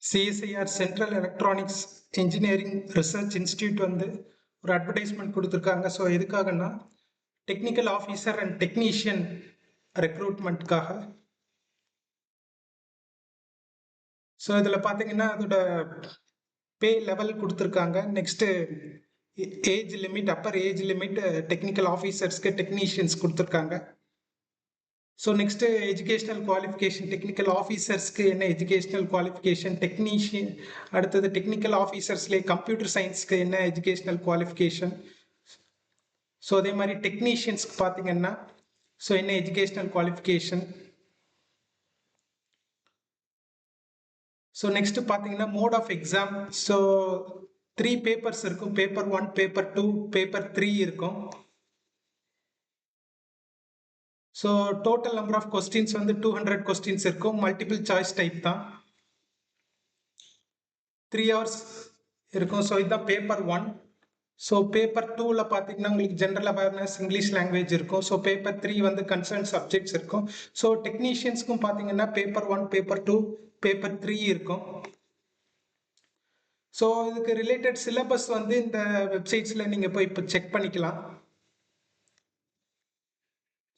CSIR central electronics engineering research institute வந்து ஒரு advertisement கொடுத்துருக்காங்க. ஸோ எதுக்காகன்னா டெக்னிக்கல் ஆஃபீஸர் அண்ட் டெக்னீஷியன் ரெக்ரூட்மெண்ட்காக. ஸோ இதில் பார்த்தீங்கன்னா அதோட பே லெவல் கொடுத்துருக்காங்க. Next age limit, upper age limit technical ஆஃபீஸர்ஸ்க்கு, டெக்னீஷியன்ஸ் கொடுத்துருக்காங்க. So next educational qualification, technical ஆஃபீஸர்ஸ்க்கு என்ன எஜுகேஷ்னல் குவாலிஃபிகேஷன், டெக்னீஷியன் அடுத்தது டெக்னிக்கல் ஆஃபீஸர்ஸ்லேயே கம்ப்யூட்டர் சயின்ஸ்க்கு என்ன எஜுகேஷ்னல் குவாலிஃபிகேஷன். ஸோ அதே மாதிரி டெக்னீஷியன்ஸ்க்கு பார்த்தீங்கன்னா ஸோ என்ன எஜுகேஷ்னல் குவாலிஃபிகேஷன். ஸோ நெக்ஸ்ட் பார்த்தீங்கன்னா mode of exam. So 3 papers இருக்கும். பேப்பர் 1, பேப்பர் 2, பேப்பர் 3 இருக்கும். So total number of questions வந்து 200 கொஸ்டின்ஸ் இருக்கும். மல்டிபிள் சாய்ஸ் டைப் தான். 3 hours இருக்கும். ஸோ இதுதான் பேப்பர் 1. ஸோ பேப்பர் 2ல் பார்த்தீங்கன்னா உங்களுக்கு ஜென்ரல் அவேர்னஸ், இங்கிலீஷ் லாங்குவேஜ் இருக்கும். ஸோ பேப்பர் 3 வந்து கன்சர்ன் சப்ஜெக்ட்ஸ் இருக்கும். ஸோ டெக்னீஷியன்ஸ்க்கும் பார்த்தீங்கன்னா பேப்பர் 1, பேப்பர் 2, பேப்பர் 3 இருக்கும். ஸோ இதுக்கு ரிலேட்டட் சிலபஸ் வந்து இந்த வெப்சைட்ஸில் நீங்கள் போய் இப்போ செக் பண்ணிக்கலாம்.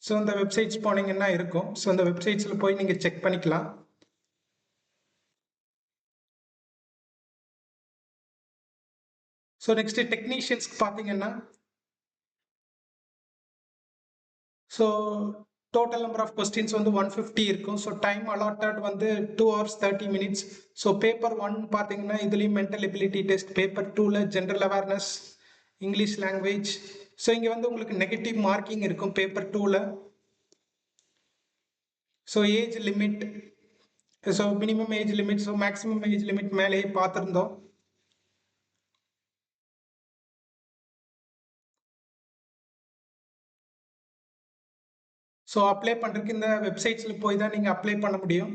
ஸோ இந்த வெப்சைட்ஸ் போனீங்கன்னா இருக்கும். ஸோ இந்த வெப்சைட்ஸில் போய் நீங்கள் செக் பண்ணிக்கலாம். ஸோ நெக்ஸ்ட் டெக்னீஷியன்ஸ்க்கு பார்த்தீங்கன்னா so total number of questions வந்து 150 இருக்கும். ஸோ டைம் அலாட்டட் வந்து 2 hours 30 minutes. ஸோ பேப்பர் 1 பார்த்தீங்கன்னா இதுலேயும் மென்டல் எபிலிட்டி டெஸ்ட், பேப்பர் 2ல் general awareness, English language. So இங்கே வந்து உங்களுக்கு நெகட்டிவ் மார்க்கிங் இருக்கும் பேப்பர் 2ல். So age limit, so minimum age limit, so maximum age limit மேலேயே பார்த்துருந்தோம். ஸோ அப்ளை பண்ணுறதுக்கு இந்த வெப்சைட்ஸில் போய் தான் நீங்கள் அப்ளை பண்ண முடியும்.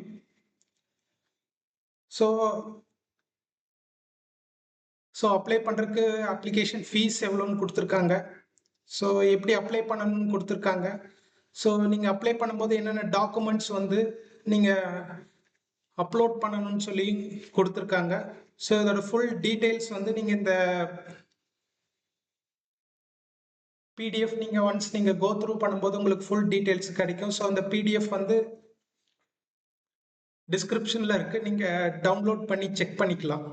ஸோ அப்ளை பண்ணுறதுக்கு அப்ளிகேஷன் ஃபீஸ் எவ்வளோன்னு கொடுத்துருக்காங்க. ஸோ எப்படி அப்ளை பண்ணணும்னு கொடுத்துருக்காங்க. ஸோ நீங்கள் அப்ளை பண்ணும்போது என்னென்ன டாக்குமெண்ட்ஸ் வந்து நீங்கள் அப்லோட் பண்ணணும்னு சொல்லி கொடுத்துருக்காங்க. ஸோ இதோட ஃபுல் டீட்டெயில்ஸ் வந்து நீங்கள் இந்த பிடிஎஃப் நீங்கள் ஒன்ஸ் நீங்கள் கோ த்ரூ பண்ணும்போது உங்களுக்கு ஃபுல் டீட்டெயில்ஸ் கிடைக்கும். ஸோ அந்த பிடிஎஃப் வந்து டிஸ்கிரிப்ஷனில் இருக்குது, நீங்கள் டவுன்லோட் பண்ணி செக் பண்ணிக்கலாம்.